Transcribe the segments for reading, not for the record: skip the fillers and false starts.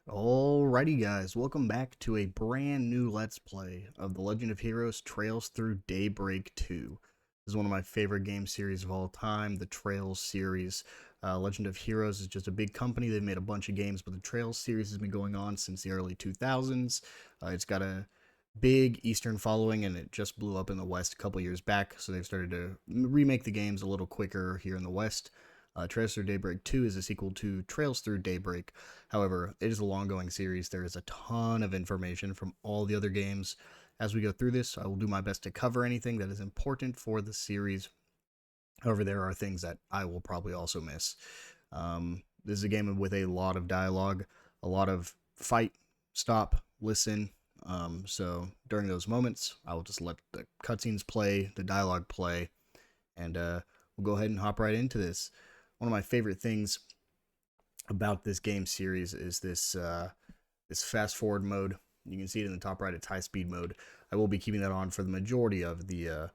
Alrighty guys, welcome back to a brand new Let's Play of The Legend of Heroes Trails Through Daybreak 2. This is one of my favorite game series of all time, the Trails series. Legend of Heroes is just a big company. They've made a bunch of games, but the Trails series has been going on since the early 2000s. It's got a big Eastern following, and it just blew up in the West a couple years back, so they've started to remake the games a little quicker here in the West. Trails Through Daybreak 2 is a sequel to Trails Through Daybreak. However, it is a long-going series. There is a ton of information from all the other games. As we go through this, I will do my best to cover anything that is important for the series. However, there are things that I will probably also miss. This is a game with a lot of dialogue, a lot of fight, stop, listen. So during those moments, I will just let the cutscenes play, the dialogue play, and we'll go ahead and hop right into this. One of my favorite things about this game series is this fast forward mode. You can see it in the top right. It's high speed mode. I will be keeping that on for the majority of the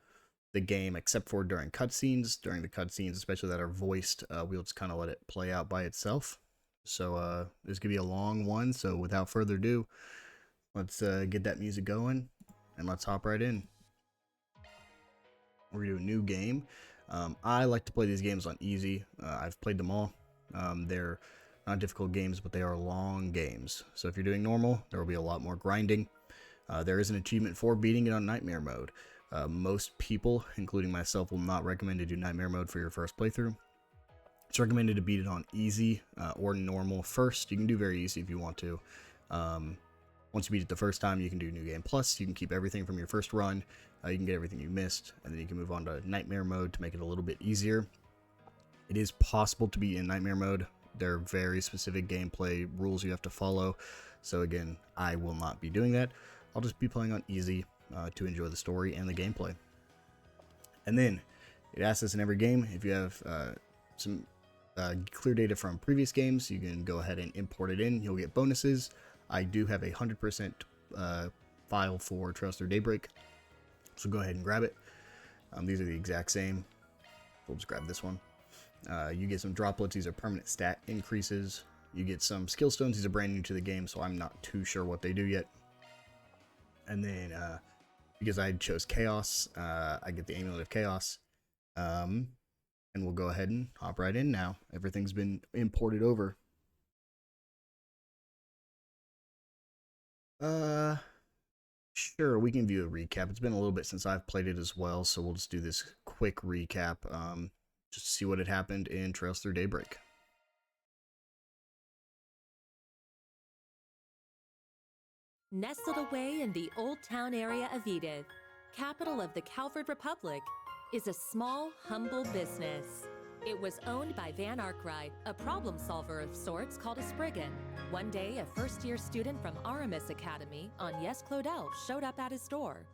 game, except for during cutscenes. During the cutscenes, especially that are voiced, we'll just kind of let it play out by itself. So this could be a long one. So without further ado, let's get that music going and let's hop right in. We're gonna do a new game. I like to play these games on easy. I've played them all. They're not difficult games, but they are long games. So if you're doing normal, there will be a lot more grinding. There is an achievement for beating it on Nightmare mode. Most people, including myself, will not recommend to do Nightmare mode for your first playthrough. It's recommended to beat it on easy or normal first. You can do very easy if you want to. Once you beat it the first time, you can do New Game Plus. You can keep everything from your first run. You can get everything you missed, and then you can move on to Nightmare mode to make it a little bit easier. It is possible to be in Nightmare mode. There are very specific gameplay rules you have to follow. So again, I will not be doing that. I'll just be playing on easy to enjoy the story and the gameplay. And then, it asks us in every game, if you have some clear data from previous games, you can go ahead and import it in. You'll get bonuses. I do have a 100% file for Trails Through Daybreak, so go ahead and grab it. These are the exact same. We'll just grab this one. You get some droplets. These are permanent stat increases. You get some skill stones. These are brand new to the game, so I'm not too sure what they do yet. And then, because I chose Chaos, I get the Amulet of Chaos. And we'll go ahead and hop right in now. Everything's been imported over. Sure, we can view a recap. It's been a little bit since I've played it as well, so we'll just do this quick recap, just to see what had happened in Trails Through Daybreak. Nestled away in the Old Town area of Edith, capital of the Calvard Republic, is a small, humble business. It was owned by Van Arkwright, a problem solver of sorts called a Spriggan. One day, a first-year student from Aramis Academy, Agnes Claudel, showed up at his door.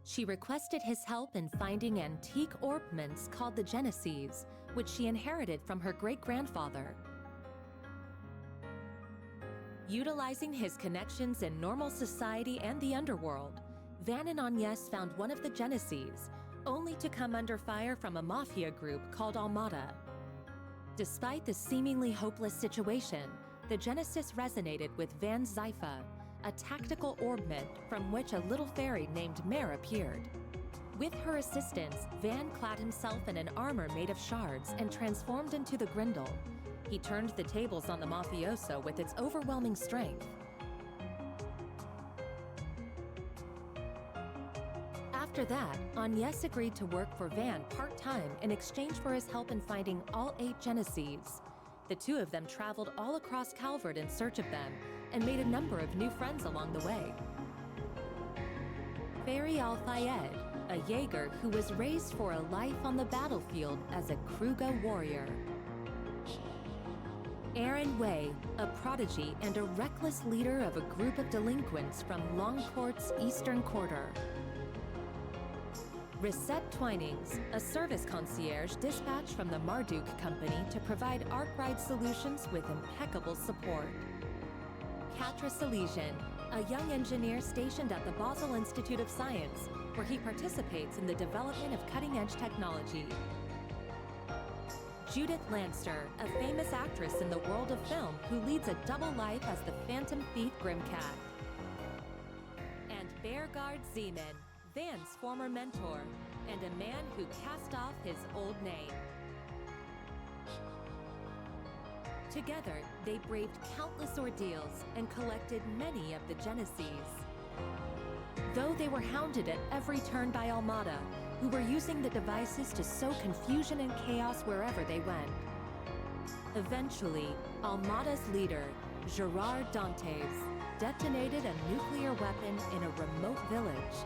She requested his help in finding antique ornaments called the Genesees, which she inherited from her great-grandfather. Utilizing his connections in normal society and the underworld, Van and Agnes found one of the Genesees, only to come under fire from a mafia group called Almada. Despite the seemingly hopeless situation, the Genesis resonated with Van's Zypha, a tactical orbment from which a little fairy named Mare appeared. With her assistance, Van clad himself in an armor made of shards and transformed into the Grindel. He turned the tables on the mafioso with its overwhelming strength. After that, Agnes agreed to work for Van part-time in exchange for his help in finding all 8 Genesees. The two of them traveled all across Calvard in search of them and made a number of new friends along the way. Fairy Al-Fayed, a Jaeger who was raised for a life on the battlefield as a Kruga warrior. Aaron Way, a prodigy and a reckless leader of a group of delinquents from Longport's Eastern Quarter. Risette Twinings, a service concierge dispatched from the Marduk Company to provide Arkwright solutions with impeccable support. Katra Salesian, a young engineer stationed at the Basel Institute of Science, where he participates in the development of cutting-edge technology. Judith Lanster, a famous actress in the world of film who leads a double life as the Phantom Thief Grimcat. And Bearguard Zeman, Van's former mentor, and a man who cast off his old name. Together, they braved countless ordeals and collected many of the Genesees. Though they were hounded at every turn by Armada, who were using the devices to sow confusion and chaos wherever they went. Eventually, Armada's leader, Gerard Dantes, detonated a nuclear weapon in a remote village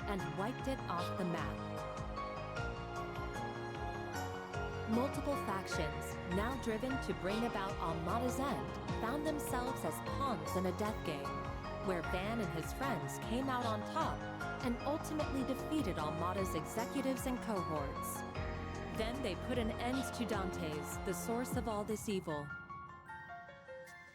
and wiped it off the map. Multiple factions, now driven to bring about Armada's end, found themselves as pawns in a death game, where Van and his friends came out on top and ultimately defeated Armada's executives and cohorts. Then they put an end to Dantes, the source of all this evil.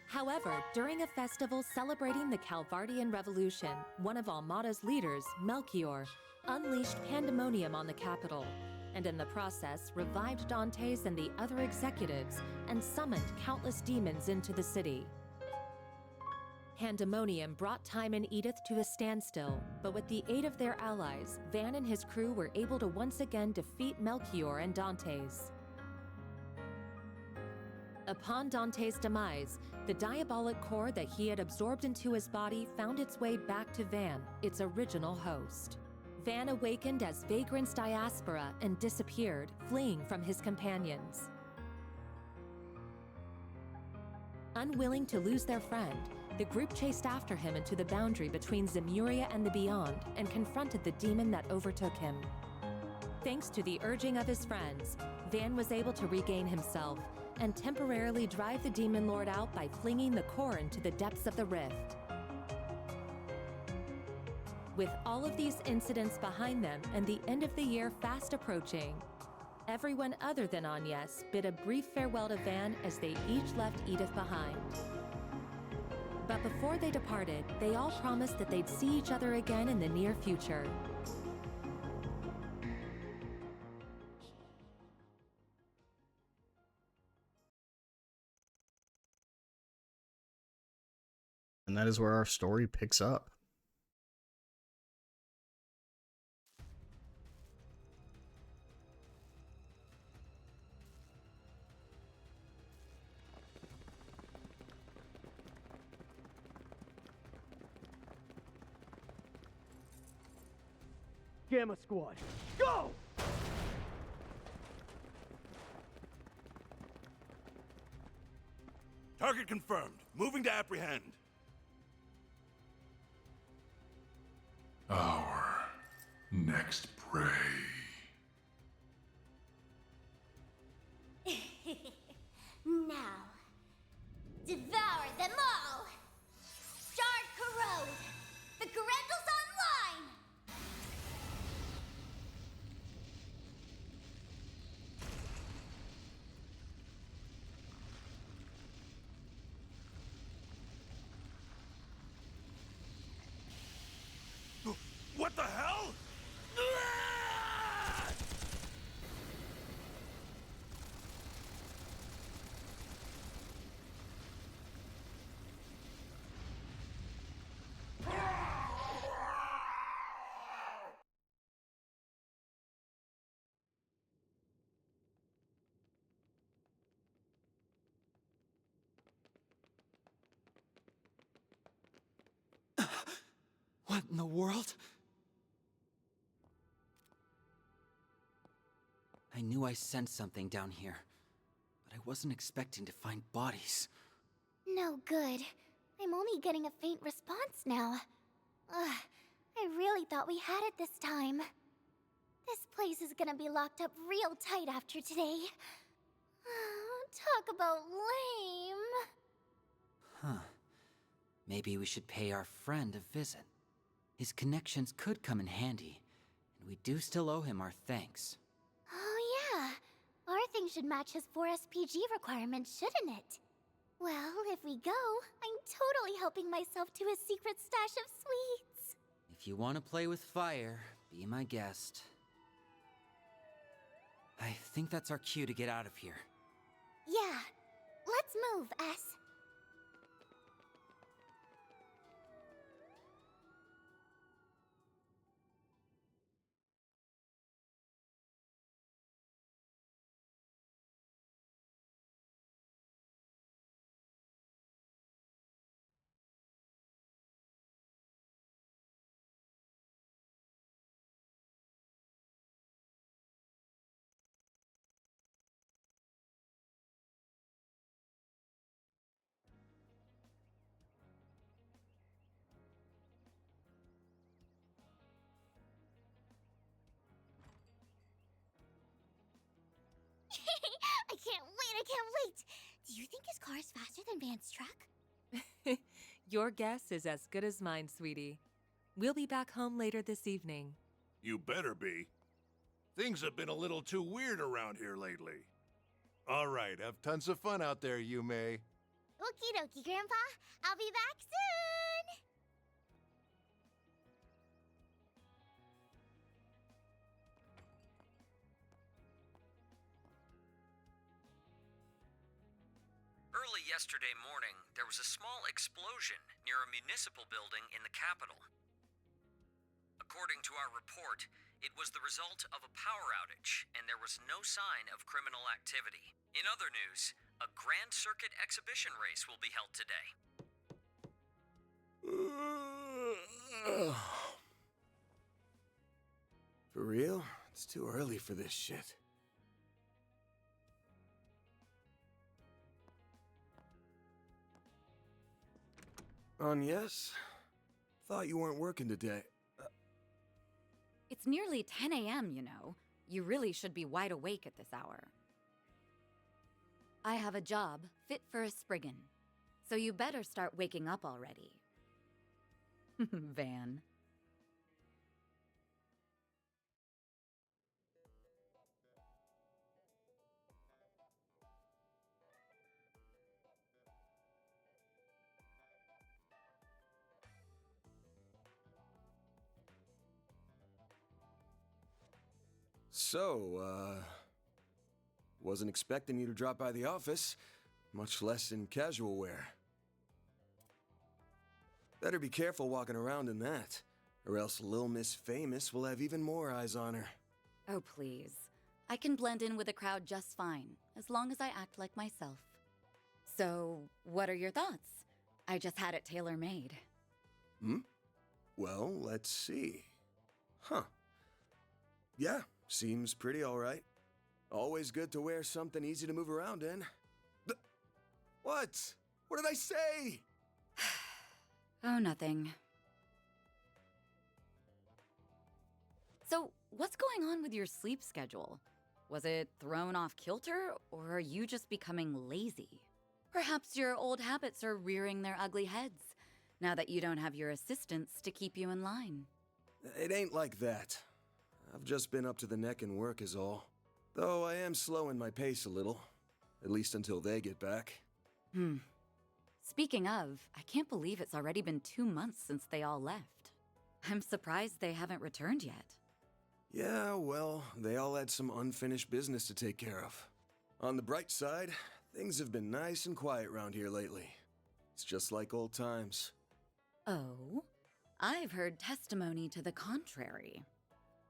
However, during a festival celebrating the Calvardian Revolution, one of Armada's leaders, Melchior, unleashed pandemonium on the capital, and in the process revived Dantes and the other executives and summoned countless demons into the city. Pandemonium brought Time and Edith to a standstill, but with the aid of their allies, Van and his crew were able to once again defeat Melchior and Dantes. Upon Dantes' demise, the diabolic core that he had absorbed into his body found its way back to Van, its original host. Van awakened as Vagrant's diaspora and disappeared, fleeing from his companions. Unwilling to lose their friend, the group chased after him into the boundary between Zemuria and the Beyond and confronted the demon that overtook him. Thanks to the urging of his friends, Van was able to regain himself and temporarily drive the Demon Lord out by flinging the core into the depths of the rift. With all of these incidents behind them and the end of the year fast approaching, everyone other than Agnes bid a brief farewell to Van as they each left Edith behind. But before they departed, they all promised that they'd see each other again in the near future. And that is where our story picks up. Gamma Squad, go! Target confirmed. Moving to apprehend. Our next prey. Now, devour them all! Start corrode! The Corrental's online! What the hell? What in the world? I knew I sensed something down here, but I wasn't expecting to find bodies. No good. I'm only getting a faint response now. Ugh, I really thought we had it this time. This place is gonna be locked up real tight after today. Talk about lame. Huh. Maybe we should pay our friend a visit. His connections could come in handy, and we do still owe him our thanks. Oh yeah, our thing should match his 4 SPG requirements, shouldn't it? Well, if we go, I'm totally helping myself to his secret stash of sweets. If you want to play with fire, be my guest. I think that's our cue to get out of here. Yeah. Let's move, S. I can't wait! Do you think his car is faster than Van's truck? Your guess is as good as mine, sweetie. We'll be back home later this evening. You better be. Things have been a little too weird around here lately. All right, have tons of fun out there, Yume. Okie dokie, Grandpa. I'll be back soon! Early yesterday morning, there was a small explosion near a municipal building in the capital. According to our report, it was the result of a power outage, and there was no sign of criminal activity. In other news, a Grand Circuit exhibition race will be held today. For real? It's too early for this shit. Yes? Thought you weren't working today. It's nearly 10 a.m., you know. You really should be wide awake at this hour. I have a job fit for a Spriggan, so you better start waking up already. Van. So, wasn't expecting you to drop by the office, much less in casual wear. Better be careful walking around in that, or else Lil Miss Famous will have even more eyes on her. Oh, please. I can blend in with the crowd just fine, as long as I act like myself. So, what are your thoughts? I just had it tailor-made. Well, let's see. Huh. Yeah, seems pretty alright. Always good to wear something easy to move around in. What? What did I say? Oh, nothing. So, what's going on with your sleep schedule? Was it thrown off kilter, or are you just becoming lazy? Perhaps your old habits are rearing their ugly heads, now that you don't have your assistants to keep you in line. It ain't like that. I've just been up to the neck in work is all. Though I am slowing my pace a little. At least until they get back. Speaking of, I can't believe it's already been 2 months since they all left. I'm surprised they haven't returned yet. Yeah, well, they all had some unfinished business to take care of. On the bright side, things have been nice and quiet around here lately. It's just like old times. Oh? I've heard testimony to the contrary.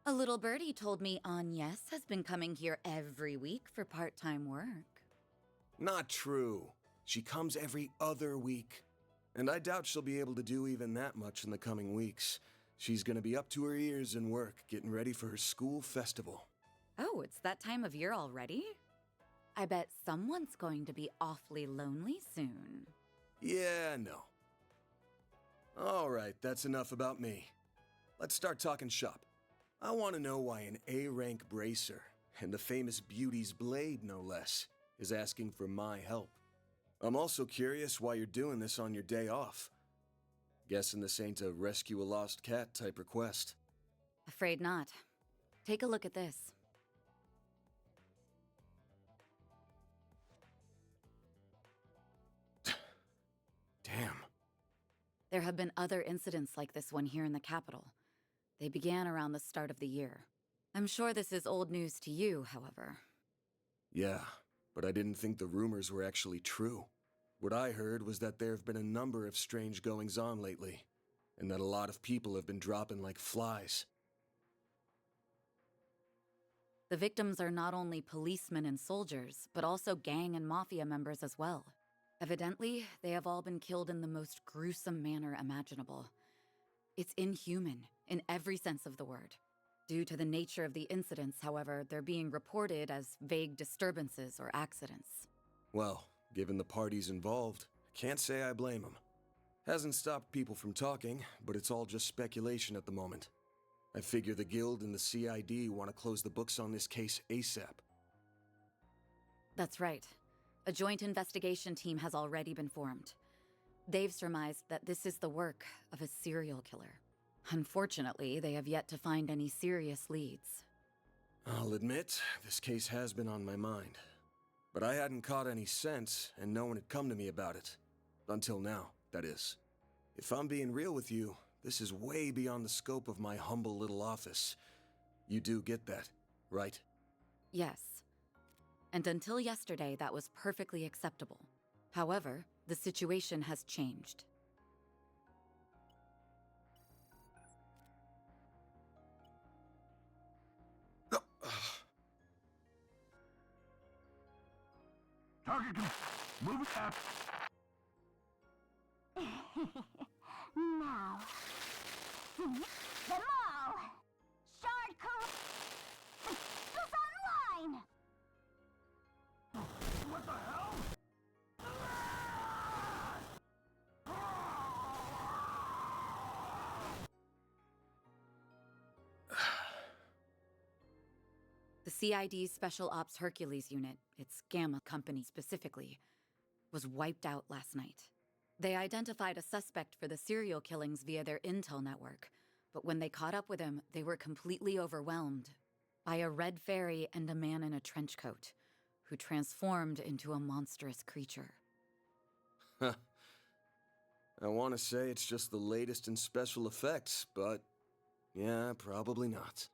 A little birdie told me Agnes has been coming here every week for part-time work. Not true. She comes every other week. And I doubt she'll be able to do even that much in the coming weeks. She's gonna be up to her ears in work, getting ready for her school festival. Oh, it's that time of year already? I bet someone's going to be awfully lonely soon. Yeah, no. Alright, that's enough about me. Let's start talking shop. I want to know why an A-rank bracer, and the famous Beauty's Blade no less, is asking for my help. I'm also curious why you're doing this on your day off. Guessing this ain't a rescue a lost cat type request. Afraid not. Take a look at this. Damn. There have been other incidents like this one here in the capital. They began around the start of the year. I'm sure this is old news to you, however. Yeah, but I didn't think the rumors were actually true. What I heard was that there have been a number of strange goings-on lately, and that a lot of people have been dropping like flies. The victims are not only policemen and soldiers, but also gang and mafia members as well. Evidently, they have all been killed in the most gruesome manner imaginable. It's inhuman, in every sense of the word. Due to the nature of the incidents, however, they're being reported as vague disturbances or accidents. Well, given the parties involved, I can't say I blame them. Hasn't stopped people from talking, but it's all just speculation at the moment. I figure the Guild and the CID want to close the books on this case ASAP. That's right. A joint investigation team has already been formed. They've surmised that this is the work of a serial killer. Unfortunately, they have yet to find any serious leads. I'll admit, this case has been on my mind. But I hadn't caught any sense, and no one had come to me about it. Until now, that is. If I'm being real with you, this is way beyond the scope of my humble little office. You do get that, right? Yes. And until yesterday, that was perfectly acceptable. However, the situation has changed. Target move it up. Now, seize them all! Shard is online! What the hell? The CID's Special Ops Hercules unit, its Gamma company specifically, was wiped out last night. They identified a suspect for the serial killings via their intel network, but when they caught up with him, they were completely overwhelmed by a red fairy and a man in a trench coat, who transformed into a monstrous creature. Huh. I want to say it's just the latest in special effects, but yeah, probably not.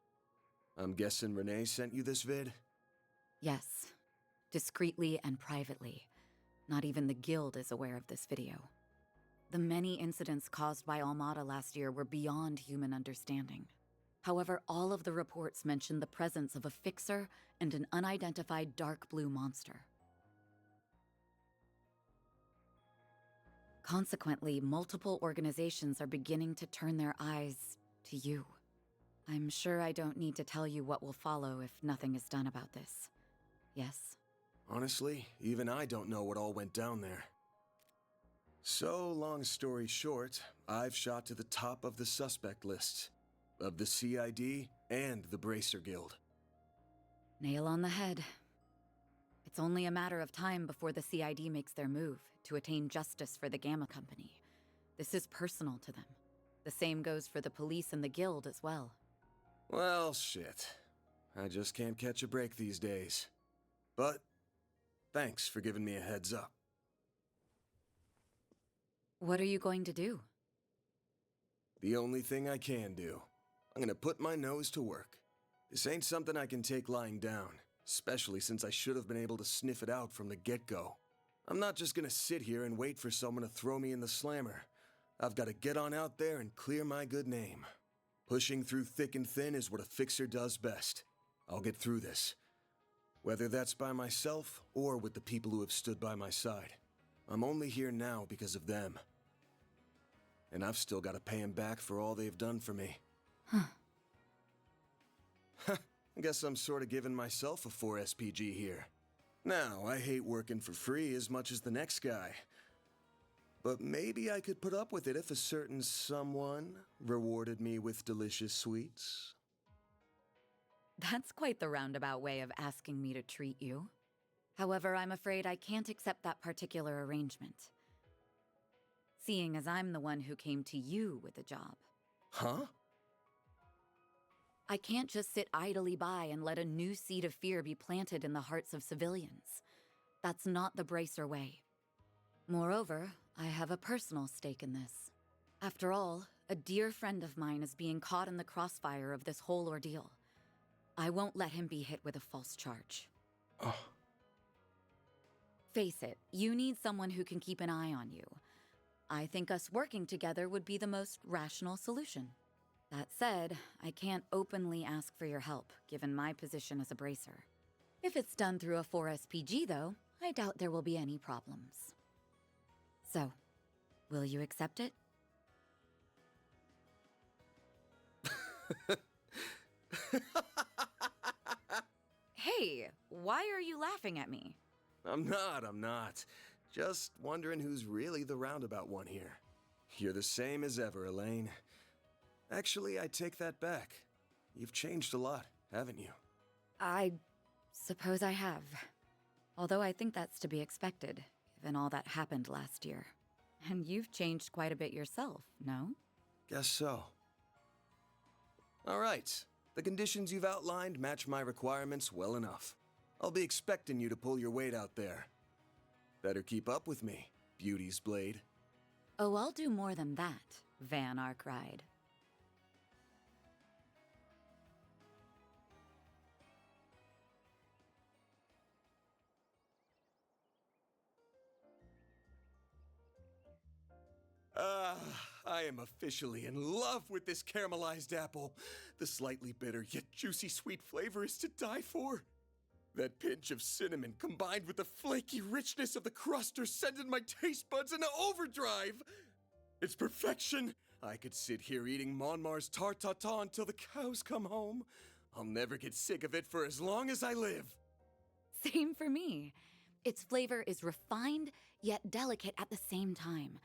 I'm guessing Renee sent you this vid? Yes, discreetly and privately. Not even the Guild is aware of this video. The many incidents caused by Armada last year were beyond human understanding. However, all of the reports mentioned the presence of a fixer and an unidentified dark blue monster. Consequently, multiple organizations are beginning to turn their eyes to you. I'm sure I don't need to tell you what will follow if nothing is done about this. Yes? Honestly, even I don't know what all went down there. So, long story short, I've shot to the top of the suspect lists, of the CID and the Bracer Guild. Nail on the head. It's only a matter of time before the CID makes their move to attain justice for the Gamma Company. This is personal to them. The same goes for the police and the Guild as well. Well, shit. I just can't catch a break these days. But thanks for giving me a heads up. What are you going to do? The only thing I can do. I'm gonna put my nose to work. This ain't something I can take lying down, especially since I should have been able to sniff it out from the get-go. I'm not just gonna sit here and wait for someone to throw me in the slammer. I've gotta get on out there and clear my good name. Pushing through thick and thin is what a fixer does best. I'll get through this. Whether that's by myself or with the people who have stood by my side. I'm only here now because of them. And I've still got to pay them back for all they've done for me. Huh. I guess I'm sort of giving myself a 4 SPG here. Now, I hate working for free as much as the next guy. But maybe I could put up with it if a certain someone rewarded me with delicious sweets. That's quite the roundabout way of asking me to treat you. However, I'm afraid I can't accept that particular arrangement. Seeing as I'm the one who came to you with the job. Huh? I can't just sit idly by and let a new seed of fear be planted in the hearts of civilians. That's not the Bracer way. Moreover, I have a personal stake in this. After all, a dear friend of mine is being caught in the crossfire of this whole ordeal. I won't let him be hit with a false charge. Oh. Face it, you need someone who can keep an eye on you. I think us working together would be the most rational solution. That said, I can't openly ask for your help, given my position as a bracer. If it's done through a 4SPG, though, I doubt there will be any problems. So, will you accept it? Hey, why are you laughing at me? I'm not. Just wondering who's really the roundabout one here. You're the same as ever, Elaine. Actually, I take that back. You've changed a lot, haven't you? I suppose I have. Although I think that's to be expected, given all that happened last year. And you've changed quite a bit yourself, no? Guess so. All right. The conditions you've outlined match my requirements well enough. I'll be expecting you to pull your weight out there. Better keep up with me, Beauty's Blade. Oh, I'll do more than that, Van Arkride. I am officially in love with this caramelized apple. The slightly bitter yet juicy sweet flavor is to die for. That pinch of cinnamon combined with the flaky richness of the crust are sending my taste buds into overdrive. It's perfection. I could sit here eating Monmar's tart tatin until the cows come home. I'll never get sick of it for as long as I live. Same for me. Its flavor is refined yet delicate at the same time.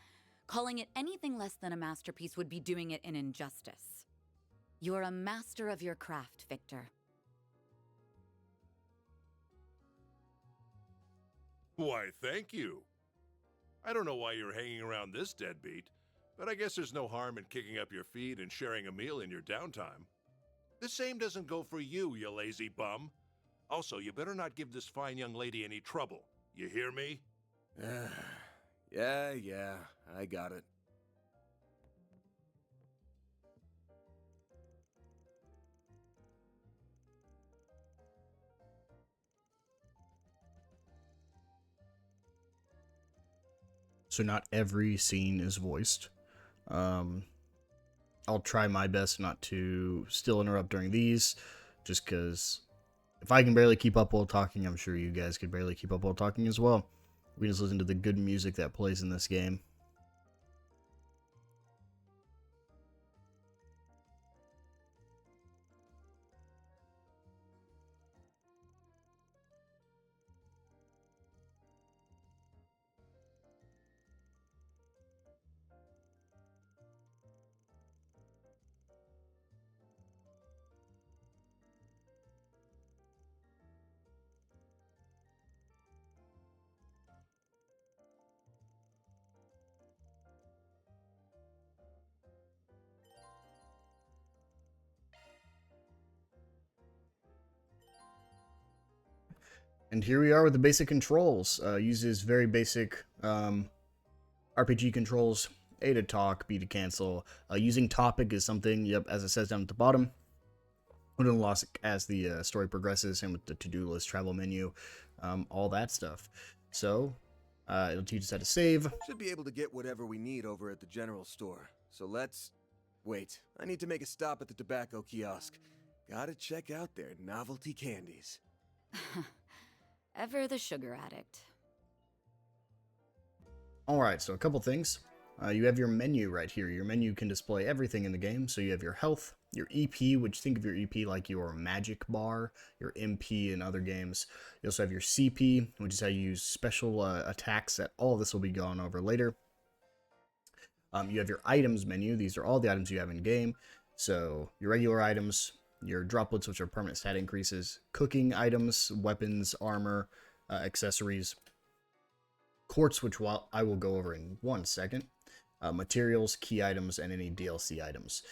Calling it anything less than a masterpiece would be doing it an injustice. You're a master of your craft, Victor. Why, thank you. I don't know why you're hanging around this deadbeat, but I guess there's no harm in kicking up your feet and sharing a meal in your downtime. The same doesn't go for you, you lazy bum. Also, you better not give this fine young lady any trouble. You hear me? Yeah, I got it. So not every scene is voiced. I'll try my best not to still interrupt during these, just because if I can barely keep up while talking, I'm sure you guys could barely keep up while talking as well. We just listen to the good music that plays in this game. And here we are with the basic controls. Uses very basic RPG controls. A to talk, B to cancel. Using topic is something, yep, as it says down at the bottom. Put in loss as the story progresses, and with the to-do list, travel menu, all that stuff. So, it'll teach us how to save. Should be able to get whatever we need over at the general store. So let's... Wait, I need to make a stop at the tobacco kiosk. Gotta check out their novelty candies. Ever the sugar addict. Alright, so a couple things. You have your menu right here. Your menu can display everything in the game. So you have your health, your EP, which think of your EP like your magic bar, your MP in other games. You also have your CP, which is how you use special attacks. That all of this will be gone over later. You have your items menu. These are all the items you have in game. So your regular items, your droplets, which are permanent stat increases, cooking items, weapons, armor, accessories, quartz, which I will go over in 1 second, materials, key items, and any DLC items.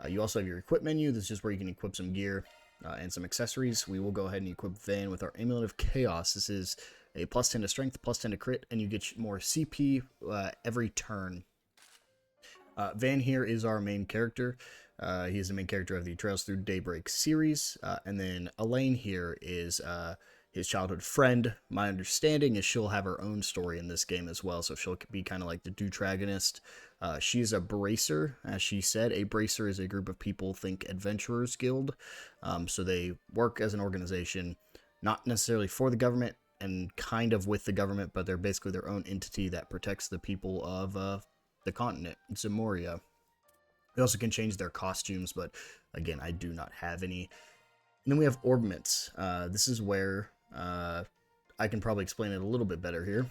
You also have your equip menu. This is where you can equip some gear and some accessories. We will go ahead and equip Van with our Amulet of Chaos. This is a plus 10 to strength, plus 10 to crit, and you get more CP every turn. Van here is our main character. He is the main character of the Trails Through Daybreak series. And then Elaine here is his childhood friend. My understanding is she'll have her own story in this game as well, so she'll be kind of like the Deuteragonist. She's a bracer, as she said. A bracer is a group of people, think Adventurers Guild. So they work as an organization, not necessarily for the government and kind of with the government, but they're basically their own entity that protects the people of the continent, Zemoria. They also can change their costumes, but again, I do not have any. And then we have orbments. This is where I can probably explain it a little bit better here.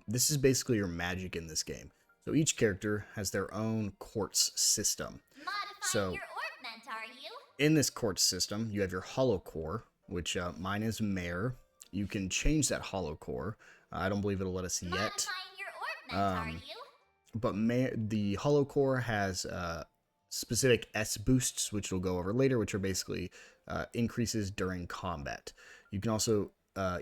This is basically your magic in this game. So each character has their own quartz system. Modifying your orbment, are you? In this quartz system, you have your hollow core, which mine is Mare. You can change that hollow core. I don't believe it'll let us yet. Modifying your orbment, are you? But the hollow core has specific S boosts, which we'll go over later, which are basically increases during combat. You can also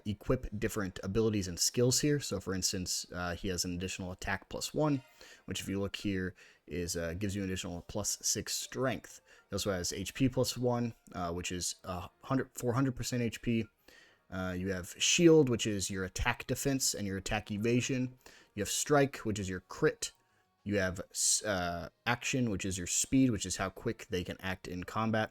equip different abilities and skills here. So for instance, he has an additional attack +1, which if you look here is gives you an additional +6 strength. He also has HP +1, which is 400% HP. You have shield, which is your attack defense and your attack evasion. You have strike, which is your crit. You have action, which is your speed, which is how quick they can act in combat.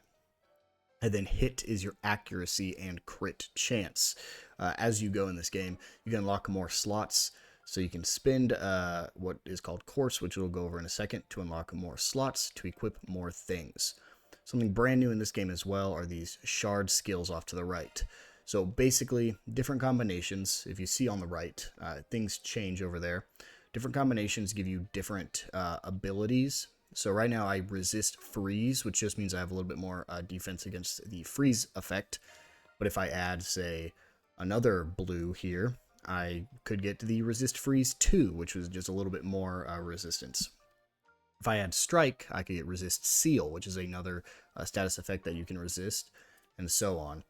And then hit is your accuracy and crit chance. As you go in this game, you can unlock more slots. So you can spend what is called course, which we'll go over in a second, to unlock more slots, to equip more things. Something brand new in this game as well are these shard skills off to the right. So basically, different combinations, if you see on the right, things change over there. Different combinations give you different abilities. So right now I resist freeze, which just means I have a little bit more defense against the freeze effect. But if I add, say, another blue here, I could get the resist freeze 2, which was just a little bit more resistance. If I add strike, I could get resist seal, which is another status effect that you can resist, and so on.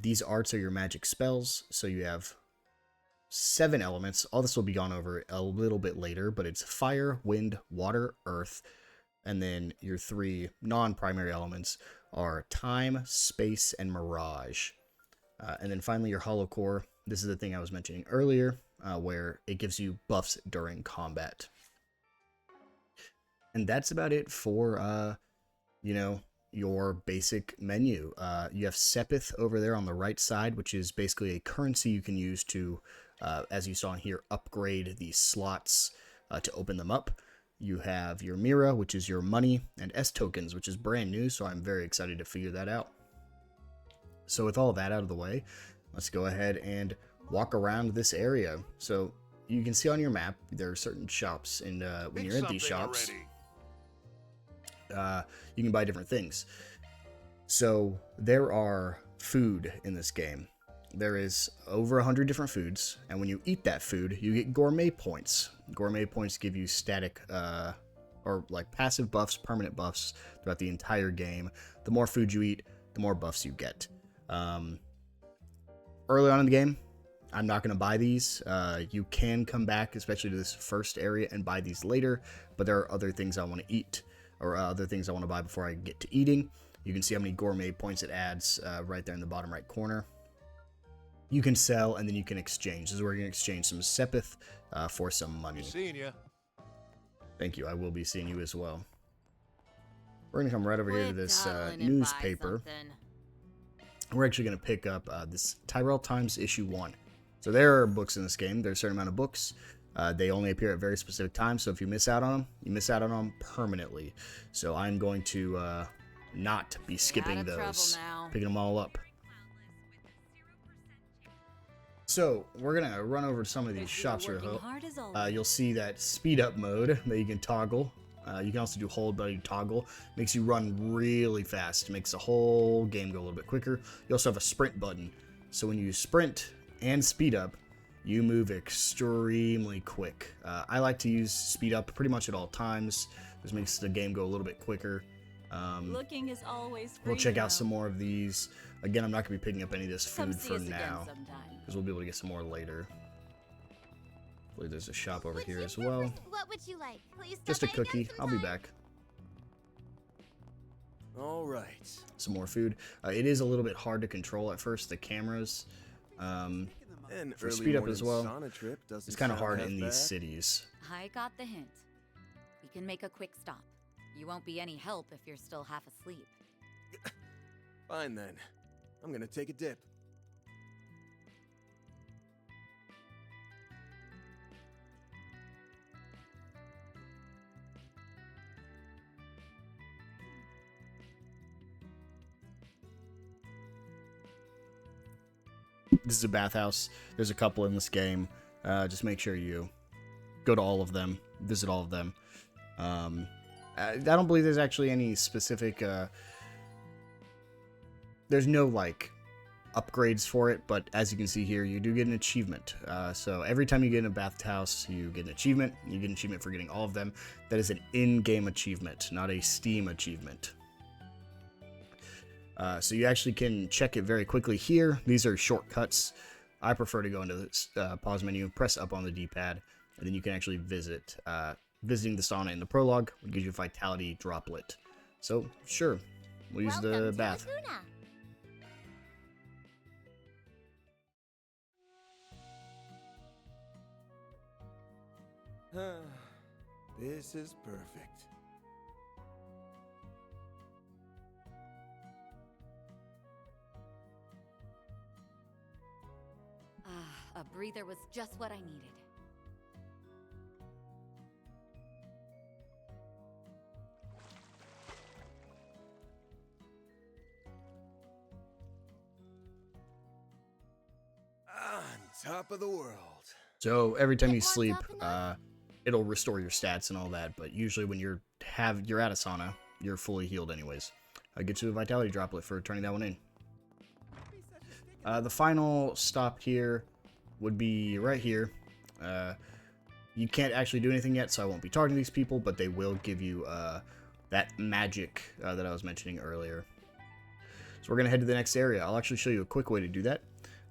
These arts are your magic spells, so you have 7 elements. All this will be gone over a little bit later, but it's fire, wind, water, earth, and then your 3 non-primary elements are time, space, and mirage. And then finally your hollow core. This is the thing I was mentioning earlier, where it gives you buffs during combat. And that's about it for, your basic menu. You have Sepith over there on the right side, which is basically a currency you can use to, as you saw in here, upgrade the slots to open them up. You have your Mira, which is your money, and S tokens, which is brand new, so I'm very excited to figure that out. So with all that out of the way, let's go ahead and walk around this area. So you can see on your map, there are certain shops, and when you're in these shops, you can buy different things. So there are food in this game. There is over 100 different foods, and when you eat that food, you get gourmet points. Gourmet points give you static, or like passive buffs, permanent buffs throughout the entire game. The more food you eat, the more buffs you get. Early on in the game, I'm not going to buy these. You can come back, especially to this first area, and buy these later, but there are other things I want to eat, or other things I want to buy before I get to eating. You can see how many gourmet points it adds right there in the bottom right corner. You can sell, and then you can exchange. This is where you're going to exchange some Sepith for some money. Seeing ya. Thank you. I will be seeing you as well. We're going to come right over here to this newspaper. We're actually going to pick up this Tyrell Times issue 1. So there are books in this game. There's a certain amount of books. They only appear at very specific times, so if you miss out on them, you miss out on them permanently. So I'm going to not be skipping those, picking them all up. So we're going to run over to some of these shops here. You'll see that speed up mode that you can toggle. You can also do hold, but you toggle. Makes you run really fast. Makes the whole game go a little bit quicker. You also have a sprint button. So when you sprint and speed up, you move extremely quick. I like to use speed up pretty much at all times. This makes the game go a little bit quicker. Looking is always free. We'll check out some more of these. Again, I'm not going to be picking up any of this food for now, because we'll be able to get some more later. I believe there's a shop over here as well. What would you like? Please Just a cookie. I'll be back. All right. Some more food. It is a little bit hard to control at first, the cameras. An For early speed up morning as well, sauna trip doesn't it's kind of sound hard half in bad. these cities. I got the hint. We can make a quick stop. You won't be any help if you're still half asleep. Fine then. I'm gonna take a dip. This is a bathhouse. There's a couple in this game. Just make sure you go to all of them, visit all of them. I don't believe there's actually any specific... there's no, like, upgrades for it, but as you can see here, you do get an achievement. So every time you get in a bathhouse, you get an achievement. You get an achievement for getting all of them. That is an in-game achievement, not a Steam achievement. So you actually can check it very quickly here. These are shortcuts. I prefer to go into this pause menu, press up on the D-pad, and then you can actually visit. Visiting the sauna in the prologue will give you a vitality droplet. So, sure, we'll use the bath. This is perfect. A breather was just what I needed. On top of the world. So every time you sleep, it'll restore your stats and all that. But usually when you're at a sauna, you're fully healed anyways. I'll get you a vitality droplet for turning that one in. The final stop here would be right here. You can't actually do anything yet, so I won't be talking to these people, but they will give you that magic that I was mentioning earlier. So we're going to head to the next area. I'll actually show you a quick way to do that.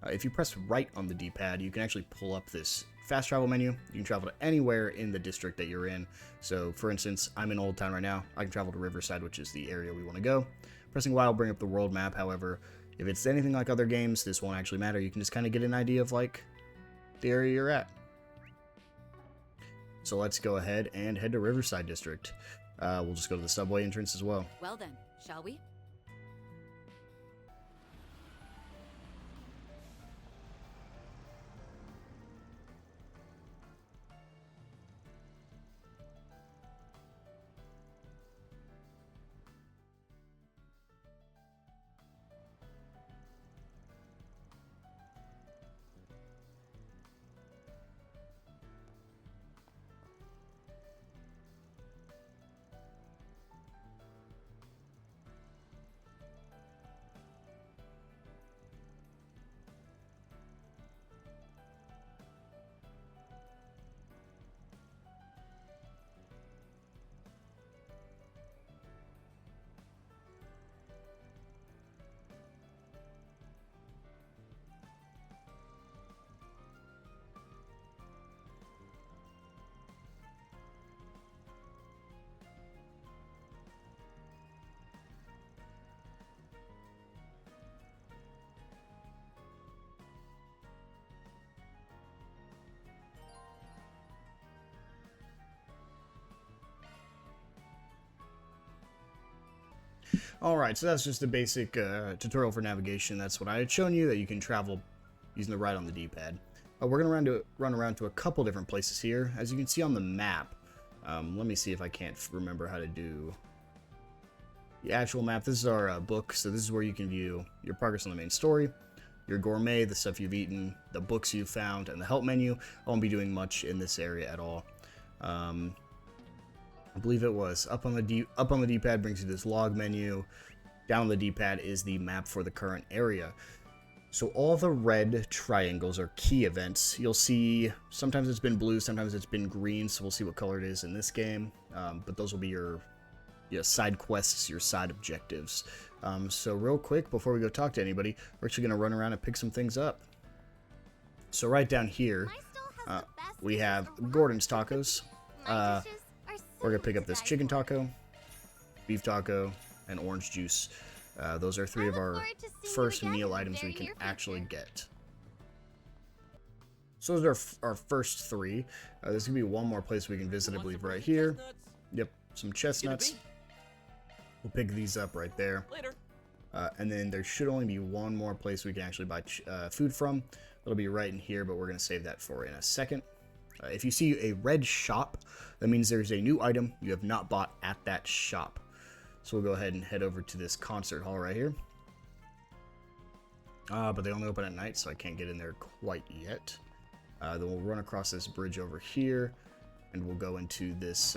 If you press right on the D-pad, you can actually pull up this fast travel menu. You can travel to anywhere in the district that you're in. So, for instance, I'm in Old Town right now. I can travel to Riverside, which is the area we want to go. Pressing Y will bring up the world map. However, if it's anything like other games, this won't actually matter. You can just kind of get an idea of, like, the area you're at. So let's go ahead and head to Riverside District. We'll just go to the subway entrance as well. Well then, shall we? Alright, so that's just a basic tutorial for navigation. That's what I had shown you, that you can travel using the right on the D-pad. We're going to run around to a couple different places here. As you can see on the map, let me see if I can't remember how to do the actual map. This is our book, so this is where you can view your progress on the main story, your gourmet, the stuff you've eaten, the books you've found, and the help menu. I won't be doing much in this area at all. I believe it was up on the D-pad brings you this log menu. Down on the D-pad is the map for the current area. So all the red triangles are key events. You'll see sometimes it's been blue, sometimes it's been green. So we'll see what color it is in this game. But those will be your side quests, your side objectives. So real quick before we go talk to anybody, we're actually going to run around and pick some things up. So right down here, we have Gordon's Tacos. We're going to pick up this chicken taco, beef taco, and orange juice. Those are 3 of our first meal items we can actually get. So those are our first 3. There's going to be one more place we can visit, I believe, right here. Yep, some chestnuts. We'll pick these up right there. Later. And then there should only be one more place we can actually buy food from. It'll be right in here, but we're going to save that for in a second. If you see a red shop, that means there's a new item you have not bought at that shop. So we'll go ahead and head over to this concert hall right here. But they only open at night, so I can't get in there quite yet. Then we'll run across this bridge over here, and we'll go into this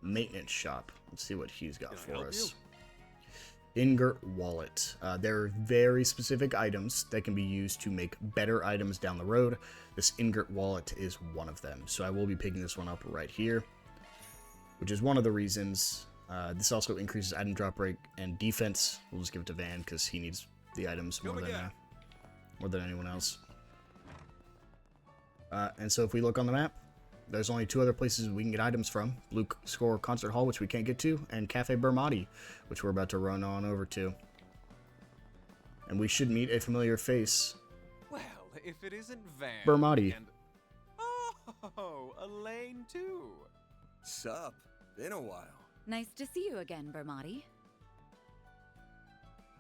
maintenance shop. Let's see what he's got for us. Ingot wallet. There are very specific items that can be used to make better items down the road. This ingot wallet is one of them. So I will be picking this one up right here, which is one of the reasons. This also increases item drop rate and defense. We'll just give it to Van because he needs the items more than anyone else. And so if we look on the map, there's only 2 other places we can get items from. Blue Score Concert Hall, which we can't get to, and Cafe Bermati, which we're about to run on over to. And we should meet a familiar face. Well, if it isn't Van... Bermati. And... Oh, Elaine too. Sup? Been a while. Nice to see you again, Bermati.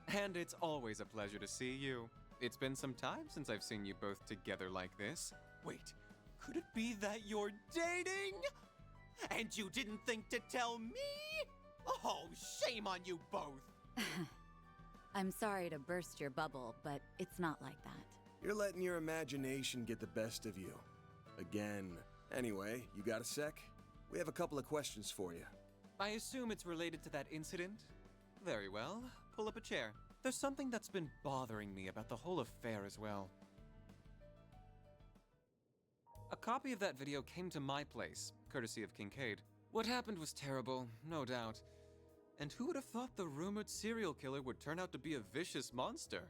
And it's always a pleasure to see you. It's been some time since I've seen you both together like this. Wait, could it be that you're dating? And you didn't think to tell me? Oh, shame on you both. I'm sorry to burst your bubble, but it's not like that. You're letting your imagination get the best of you. Again. Anyway, you got a sec? We have a couple of questions for you. I assume it's related to that incident? Very well. Pull up a chair. There's something that's been bothering me about the whole affair as well. A copy of that video came to my place, courtesy of Kincaid. What happened was terrible, no doubt. And who would have thought the rumored serial killer would turn out to be a vicious monster?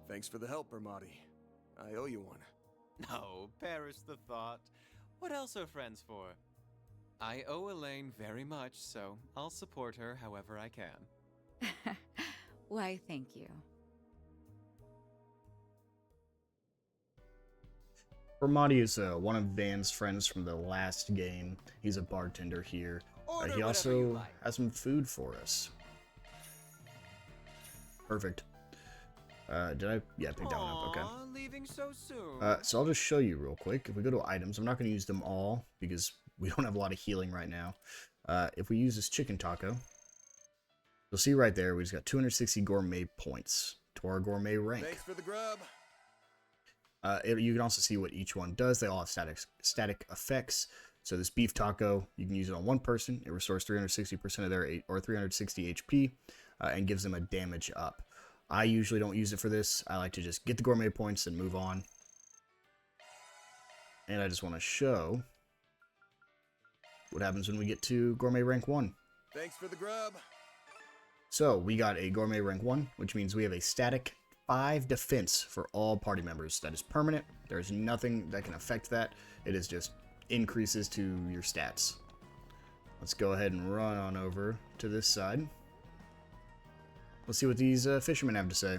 Thanks for the help, Bermati. I owe you one. No, perish the thought. What else are friends for? I owe Elaine very much, so I'll support her however I can. Why, thank you. Bermati is one of Van's friends from the last game. He's a bartender here. He also has some food for us. Perfect. Did I? Yeah, pick that one up. Okay. Leaving so soon. So I'll just show you real quick. If we go to items, I'm not going to use them all because we don't have a lot of healing right now. If we use this chicken taco, you'll see right there we just got 260 gourmet points to our gourmet rank. Thanks for the grub. You can also see what each one does. They all have static effects. So this beef taco, you can use it on one person. It restores 360% of their 360 HP and gives them a damage up. I usually don't use it for this. I like to just get the gourmet points and move on. And I just want to show what happens when we get to gourmet rank 1. Thanks for the grub. So we got a gourmet rank 1, which means we have a static 5 defense for all party members. That is permanent. There's nothing that can affect that. It is just increases to your stats. Let's go ahead and run on over to this side. Let's see what these fishermen have to say.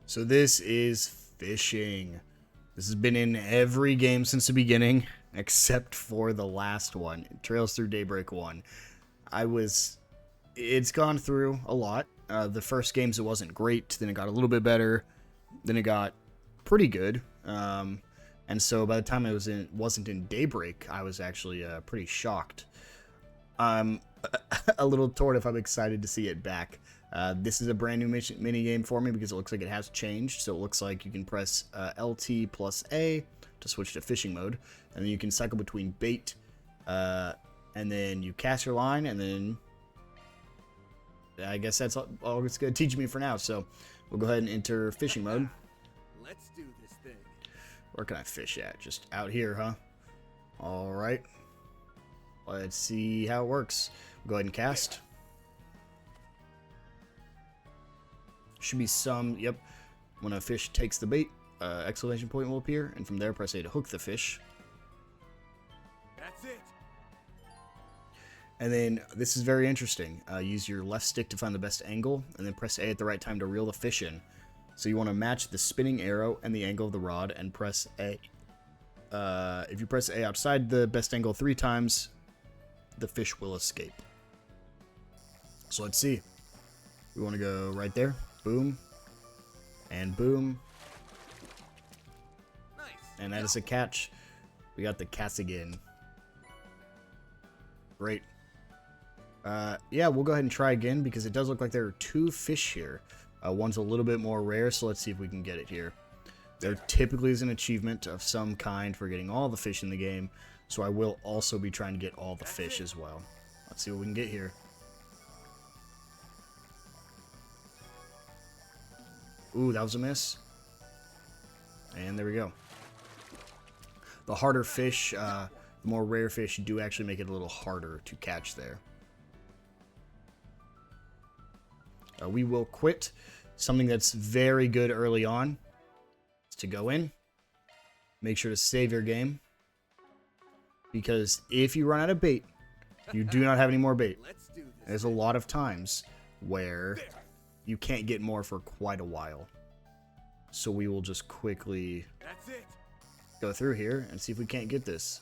So this is fishing. This has been in every game since the beginning, except for the last one, Trails Through Daybreak 1. It's gone through a lot. The first games, it wasn't great. Then it got a little bit better. Then it got pretty good. And so by the time it wasn't in Daybreak, I was actually pretty shocked. I'm a little torn if I'm excited to see it back. This is a brand new mini game for me because it looks like it has changed. So it looks like you can press LT plus A to switch to fishing mode, and then you can cycle between bait, and then you cast your line, and then I guess that's all it's going to teach me for now. So we'll go ahead and enter fishing mode. Let's do this thing. Where can I fish at? Just out here, huh? All right. Let's see how it works. Go ahead and cast. Should be some, yep. When a fish takes the bait, exclamation point will appear, and from there press A to hook the fish. That's it. And then this is very interesting. Use your left stick to find the best angle, and then press A at the right time to reel the fish in. So you want to match the spinning arrow and the angle of the rod, and press A. If you press A outside the best angle 3 times, the fish will escape. So let's see. We want to go right there. Boom. And boom. Nice. And that is a catch. We got the cats again. Great. Yeah, we'll go ahead and try again because it does look like there are 2 fish here. One's a little bit more rare, so let's see if we can get it here. There typically is an achievement of some kind for getting all the fish in the game, so I will also be trying to get all the fish as well. Let's see what we can get here. Ooh, that was a miss. And there we go. The harder fish, the more rare fish do actually make it a little harder to catch there. We will quit. Something that's very good early on is to go in. Make sure to save your game. Because if you run out of bait, you do not have any more bait. There's a lot of times where you can't get more for quite a while. So we will just quickly go through here and see if we can't get this.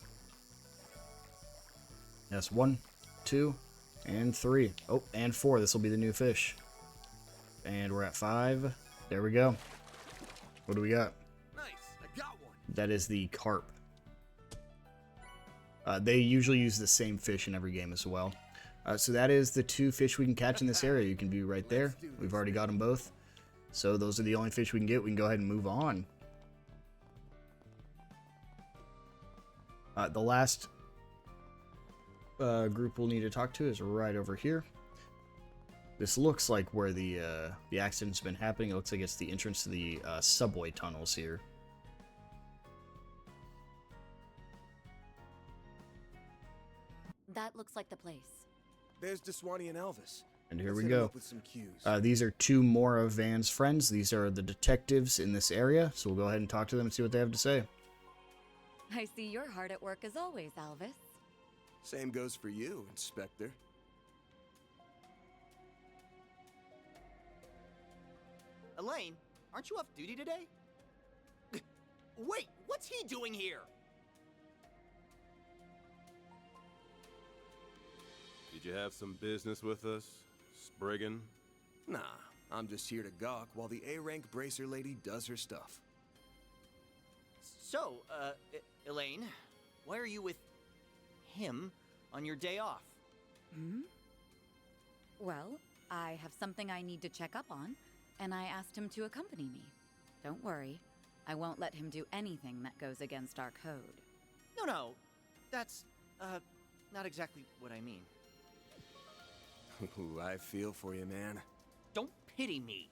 Yes, 1, 2, and 3. Oh, and 4. This will be the new fish. And we're at 5. There we go. What do we got? Nice. I got one. That is the carp. They usually use the same fish in every game as well. So that is the 2 fish we can catch in this area. You can view right there. We've already got them both. So those are the only fish we can get. We can go ahead and move on. The last group we'll need to talk to is right over here. This looks like where the accident's been happening. It looks like it's the entrance to the subway tunnels here. That looks like the place. There's Deswani and Elvis. And here Let's we hit 'em go. up with some cues. These are two more of Van's friends. These are the detectives in this area, so we'll go ahead and talk to them and see what they have to say. I see you're hard at work as always, Elvis. Same goes for you, Inspector. Elaine, aren't you off duty today? Wait, what's he doing here? Did you have some business with us, Spriggan? Nah, I'm just here to gawk while the A-rank bracer lady does her stuff. So, Elaine, why are you with him on your day off? Well, I have something I need to check up on, and I asked him to accompany me. Don't worry, I won't let him do anything that goes against our code. No, that's, not exactly what I mean. Ooh, I feel for you, man. Don't pity me.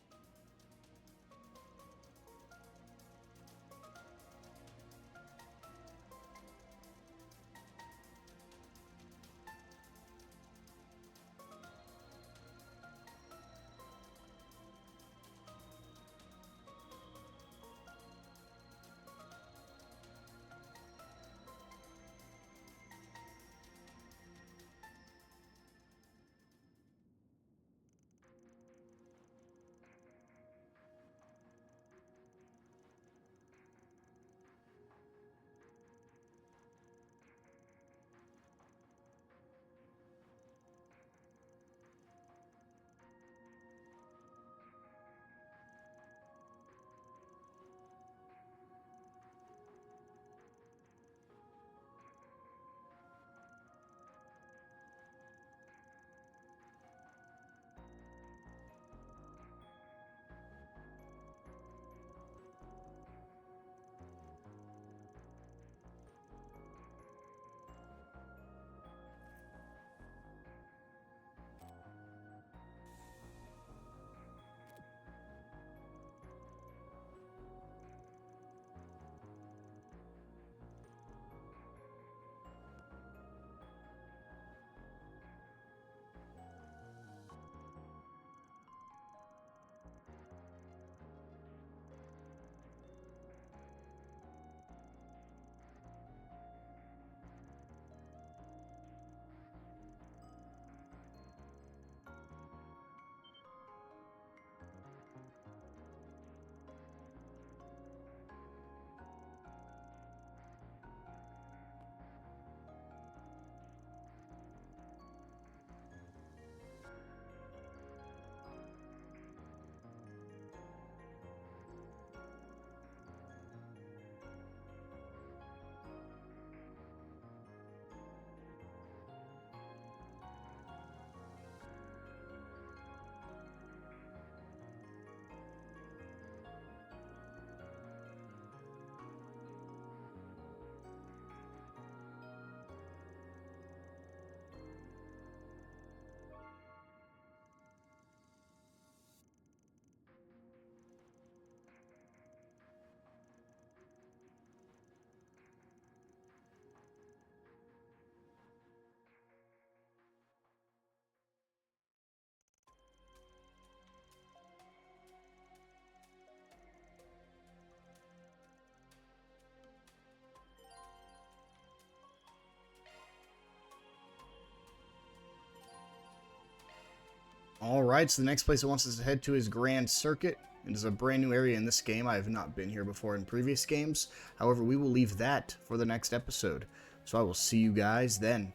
Alright, so the next place it wants us to head to is Grand Circuit. It is a brand new area in this game. I have not been here before in previous games. However, we will leave that for the next episode. So I will see you guys then.